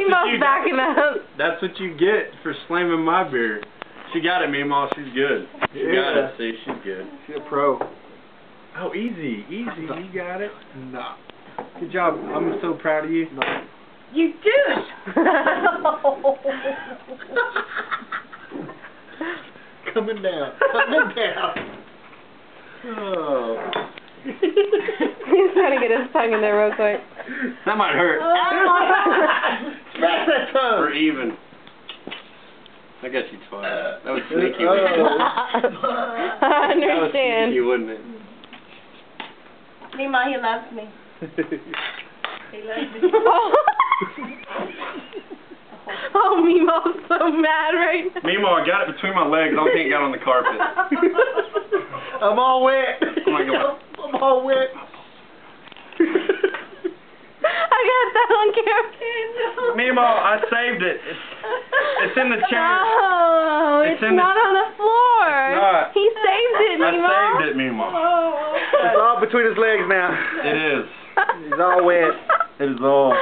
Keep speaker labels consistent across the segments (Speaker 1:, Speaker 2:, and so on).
Speaker 1: Meemaw's backing up.
Speaker 2: That's what you get for slamming my beer. She got it, Meemaw. She's good. She got it. See, she's good.
Speaker 3: She's a pro.
Speaker 2: Oh, easy. You got it.
Speaker 3: No.
Speaker 2: Good job. I'm so proud of you.
Speaker 3: No.
Speaker 1: You douche!
Speaker 3: Coming down. Coming down. Oh.
Speaker 1: He's trying to get his tongue in there real quick.
Speaker 2: That might hurt.
Speaker 3: Smash that tongue.
Speaker 2: We're even. I guess you'd fine. That was sneaky.
Speaker 1: I
Speaker 2: That was
Speaker 1: understand.
Speaker 2: sneaky, wouldn't it?
Speaker 4: Meemaw, he loves me. He loves me.
Speaker 1: Oh, Meemaw's so mad right now.
Speaker 2: Meemaw, I got it between my legs. I can't get on the carpet.
Speaker 3: I'm all wet.
Speaker 2: Oh my God.
Speaker 3: I'm all wet.
Speaker 1: I got that on camera.
Speaker 2: Meemaw, I saved it. It's in the chair.
Speaker 1: No, it's not on the floor.
Speaker 2: not.
Speaker 1: He saved it,
Speaker 2: I
Speaker 1: Meemaw.
Speaker 2: saved it, Meemaw.
Speaker 3: It's all between his legs now.
Speaker 2: It is.
Speaker 3: He's all wet.
Speaker 2: It is all.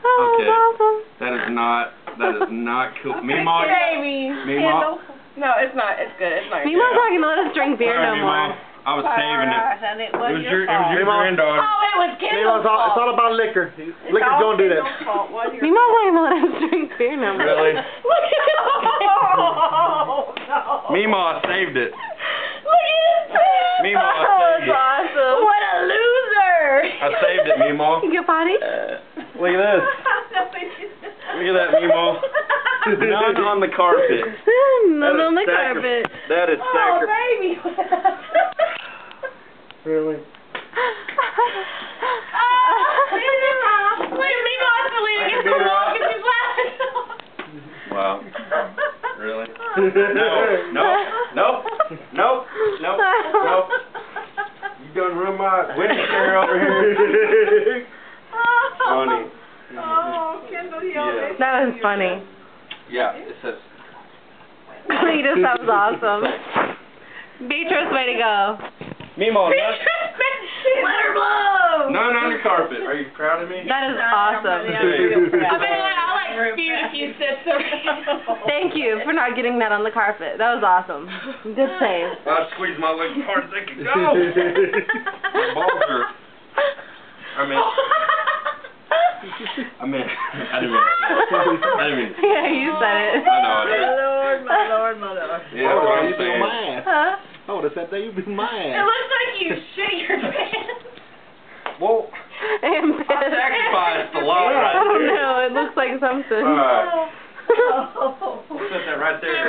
Speaker 1: Oh,
Speaker 2: Okay.
Speaker 1: that's awesome.
Speaker 2: That is not cool. Meemaw.
Speaker 4: Baby.
Speaker 2: Meemaw.
Speaker 4: No, it's not. It's good. It's not.
Speaker 1: Meemaw's not going to let us drink beer
Speaker 2: Sorry,
Speaker 1: no more.
Speaker 2: Meemaw. I was saving it.
Speaker 4: And it
Speaker 2: It
Speaker 4: was
Speaker 2: was your
Speaker 4: fault.
Speaker 3: Meemaw.
Speaker 2: granddaughter.
Speaker 4: Oh, it was Kendall's fault.
Speaker 3: It's all about liquor. Liquor's gonna do that.
Speaker 1: Meemaw's not going to let us drink beer no more.
Speaker 2: Really?
Speaker 4: Look at him. Oh, no.
Speaker 2: Meemaw, I saved it.
Speaker 4: Look at his face.
Speaker 2: Meemaw, I
Speaker 1: That
Speaker 2: saved
Speaker 1: was
Speaker 2: it.
Speaker 1: awesome.
Speaker 4: What a loser.
Speaker 2: I saved it, Meemaw.
Speaker 1: You get potty?
Speaker 2: Look at this. Look at that, Meemaw. None on the carpet.
Speaker 1: None on the carpet.
Speaker 2: That is
Speaker 4: Oh,
Speaker 2: sacri-
Speaker 4: baby.
Speaker 3: Really?
Speaker 2: Wow. Really? No. You done ruined my winning chair over here. Funny.
Speaker 4: Oh, Kendall, he always.
Speaker 1: That was funny.
Speaker 2: Yeah, it says.
Speaker 1: Cletus, that was awesome. Beatrice, way to go.
Speaker 2: Meemaw,
Speaker 4: Let her blow.
Speaker 2: none on the carpet. Are you proud of me?
Speaker 1: That is awesome.
Speaker 4: I'll like feud a few sips around.
Speaker 1: Thank you for not getting that on the carpet. That was awesome. Good save.
Speaker 2: I squeezed my legs as hard as they could go. My balls are. I didn't mean to say it.
Speaker 1: Yeah, you said it.
Speaker 2: I know I did.
Speaker 4: My lord, my lord.
Speaker 2: Yeah, that's what I'm
Speaker 3: You beat
Speaker 2: saying.
Speaker 3: my ass.
Speaker 1: Huh?
Speaker 3: I would have said that you beat my
Speaker 4: It
Speaker 3: ass.
Speaker 4: looks like you shit your pants.
Speaker 2: Well,
Speaker 1: And
Speaker 2: I sacrificed a lot
Speaker 1: I
Speaker 2: right
Speaker 1: don't
Speaker 2: there.
Speaker 1: know. It looks like something.
Speaker 2: Alright,
Speaker 4: Oh.
Speaker 2: we'll set that right there.